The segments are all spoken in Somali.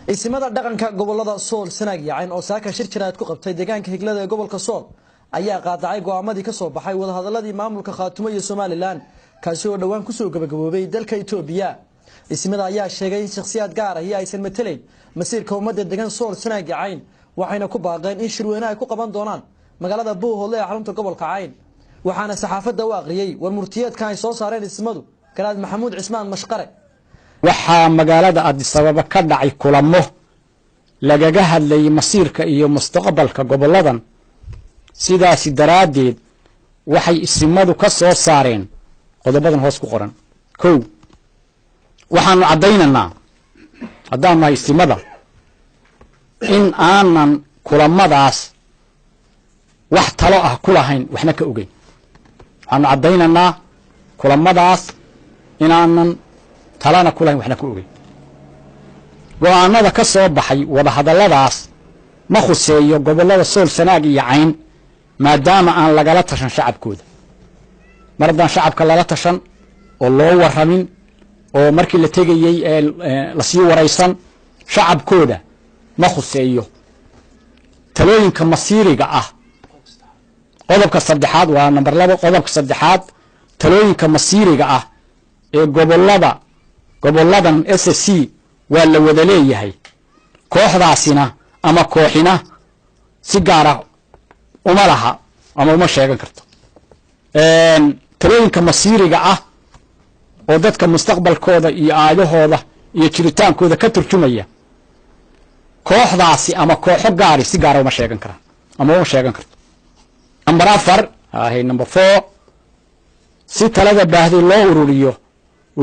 isimada dhaqanka gobolada Sool Sanaag iyo Cayn oo saaka shir jiraad ku qabtay deegaanka Higlada ee gobolka Sool ayaa qaadacay go'aamadii ka soo baxay wada hadaladii maamulka Khaatumo iyo Somaliland kaasi oo dhawaan ku soo gabagaboobay dalka Itoobiya. isimada ayaa sheegay in shakhsiyaad gaar ah aysan matalayn masiirka ummadda deegaan Sool Sanaag iyo Cayn waxayna ku baaqeen in shirweynaha ay ku qaban doonaan magaalada Buuhoodle ee xarunta gobolka Cayn. waxaana saxaafadda u aqriyay warmurtiyeedka ay soo saareen isimadu Garaad Maxamuud Cismaan Mashqare. waxaa magaalada Addis Ababa ka dhacay kulamo lagaga hadlayay masiirka iyo mustaqbalka goboladan sidaas daraadeed waxay isimadu ka soo saareen qodobadan hoos ku qoran. kow waxaanu cadaynaynaa haddaan nahay isimada in aanan kulamadaas wax talo ah ku lahayn waxna ka ogeyn. waxaanu cadaynaynaa kulamadaas inaanan talana ku lahayn waxna ka ogeyn. go'aanada ka soo baxay wada hadalladaas ma khuseeyo gobolada Sool Sanaag iyo Cayn maadaama aan lagala tashan shacabkooda. mar haddaan shacabka lala tashan oo loo waramin oo markii la tegayay la sii waraysan shacabkooda ma khuseeyo. talooyinka masiiriga ah qodobka saddexaad waa number 2 qodobka saddexaad talooyinka masiiriga ah ee goboladan SSC waa la wada leeyahay. kooxdaasina ama kooxina si gaar ah uma laha ama uma sheegan karto. talooyinka masiiriga ah oo dadka mustaqbalkooda iyo aayahooda iyo jiritaankooda ka turjumaya kooxdaasi ama kooxo gaari si gaar ah uma sheegan karaan ama uma sheegan karto. number 4 number 4 si talada baahday loo ururiyo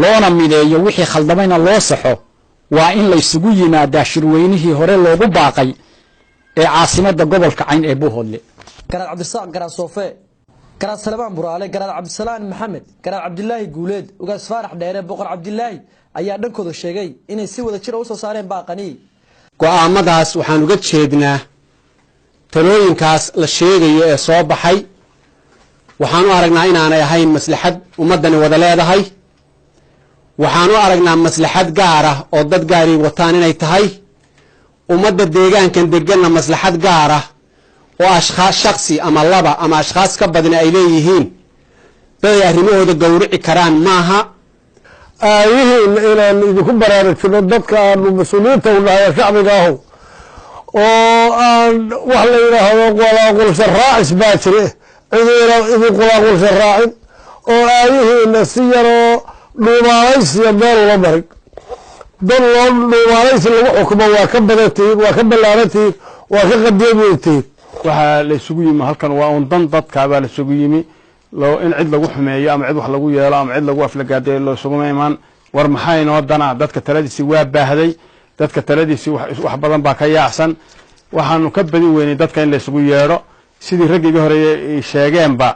loona mideeyo wixii khaldamayna loo saxo waa in la isugu yimaadaa shirweynihii hore loogu baaqay ee caasimadda gobolka Cayn ee Buuhoodle. Garaad Cabdisaaq Garaad Soofe Garaad Salmaan Buraale Garaad Cabdisalaan Maxamed Garaad Cabdilaahi Guuleed Ugaas Faarax Dheere Boqor Cabdilaahi ayaa dhankooda sheegay inay si wada jir u soo saareen baaqani. go'aamadaas waxaan uga jeednaa talooyinkaas la sheegayo ee soo baxay waxaan u aragnaa inaanay ahayn maslaxad ummadani wada leedahay. waxaan u aragnaa maslaxad gaar ah oo dad gaari wataan inay tahay ummadda deegaankan deganna maslaxad gaar ah oo ashkhaas shakhsi ama laba ama ashkhaas ka badan ay leeyihiin bay arrimahooda gowrici karaan maaha. aayihiin inaan idinku baraarujino dadka aanu mas-uuliyiinta u nahay shacbiga ahu oo aan wax la yidhaahdo qulaaqulsha raacis baa jire cidiina idin qulaaqulsha raacin oo aayihiina si yaroo dhuumaalaysiya meel ula marin dad loo dhuumaalaysi lagu xukumo waa ka badantihiin waa ka ballaarantihiin waa ka qadeemaytihiin. waxaa la isugu yimi halkan waa un dan dadkaabaa la isugu yimi in cid lagu xumeeyo ama cid wax lagu yeelo ama cid lagu aflagaadeeyo loo isuguma imaan. war maxaa inoo danaa dadka taladiisii waa baahday dadka taladiisii wax badan baa ka yaacsan. waxaanu ka badin weynay dadka in la isugu yeedho sidii raggiga horeeye sheegeenba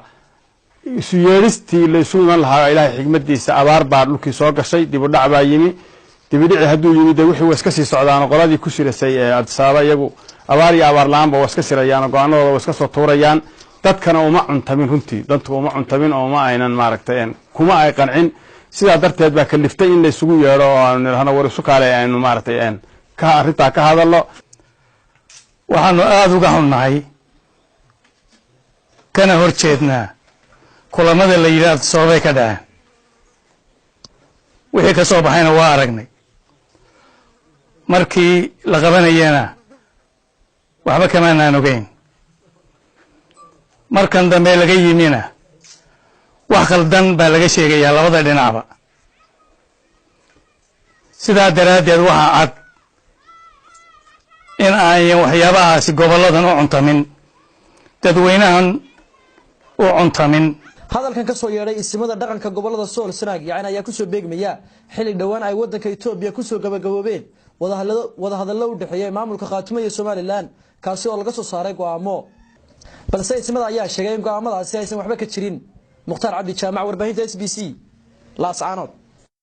isu yeedhistii la isugu iman lahaa ilaahay xigmadiisa abaar baa dhulkii soo gashay dib u dhac baa yimi. dibidhici hadduu yimi dee wixii waa iska sii socdaan qoladii ku shirasay ee Addis Ababa iyagu abaar iyo abaar la'aanba waa iska shirayaan go'aanadooda waa iska soo tuurayaan. dadkana uma cuntamin runtii dadku uma cuntamin oo ma aynan maaragtay kuma ay qancin. sidaa darteed baa kaliftay in la isugu yeedho oo aanu nidhaahno war isu kaale aynu maaragtay ka arrintaa ka hadallo. waxaanu aada uga xunnahay kana hor jeednaa kulamada la yidhaahdo soobay ka dhaceen wixii ka soo baxayna waa aragnay. markii la qabanayana waxba kamaanaan ogeyn. markan dambe laga yimina wax khaldan baa laga sheegayaa labada dhinacba. sidaa daraaddeed waxaa cad in ayan waxyaabahaasi goboladan u cuntamin dadweynahan u cuntamin. hadalkan ka soo yeedhay isimada dhaqanka gobolada Sool Sanaag iyo Cayn ayaa ku soo beegmaya xilli dhawaan ay wadanka Itoobiya ku soo gabagaboobeen wada hadallo u dhaxeeyay maamulka Khaatumo iyo Somaliland kaasi oo laga soo saaray go'aamo balse isimada ayaa sheegay in go'aamadaasi aysan waxba ka jirin. Mukhtaar Cabdi Jaamac warbaahinta SBC Laascaanood.